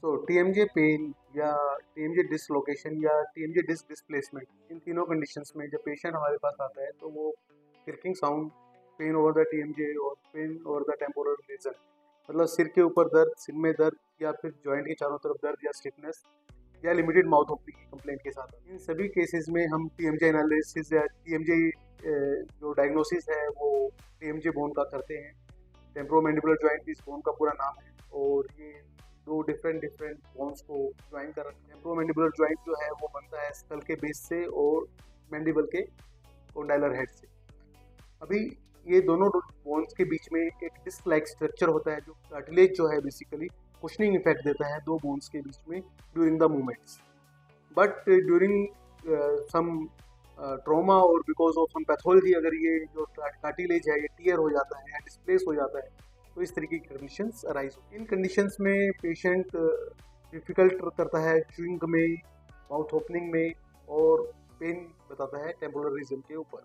TMJ pen या TMJ dislocation या TMJ disc displacement, इन तीनों कंडीशंस में जब पेशेंट हमारे पास आता है तो वो creaking sound, pain over the TMJ और pain over the temporal region, मतलब सिर के ऊपर दर्द, सिर में दर्द या फिर जॉइंट के चारों तरफ दर्द या स्टिफनेस या लिमिटेड माउथ ओपनिंग की कंप्लेंट के साथ, इन सभी केसेस में हम टीएमजे एनालिसिस या टीएमजे जो डायग्नोसिस है वो टीएमजे बोन का करते हैं। टेम्पोरोमैंडिबुलर जॉइंट इस बोन का पूरा नाम है और ये दो डिफरेंट बोन्स को ज्वाइन कर रखते हैं। टेम्पोरोमैंडिबुलर जॉइंट जो है वो बनता है स्कल के बेस से और मैंडिबल के कोंडाइलर हेड से। अभी ये दोनों बोन्स के बीच में एक डिस्क लाइक स्ट्रक्चर होता है जो कार्टिलेज जो है बेसिकली कुशनिंग इफेक्ट देता है दो बोन्स के बीच में during the movements. But during some trauma और बिकॉज ऑफ सम पैथोलॉजी अगर ये जो कार्टिलेज है ये टीयर हो जाता है या डिस्प्लेस हो जाता है तो इस तरीके की कंडीशंस अराइज होती हैं। इन कंडीशंस में पेशेंट डिफिकल्ट करता है च्यूइंग में, माउथ ओपनिंग में और पेन बताता है टेम्पोरल रीजन के ऊपर।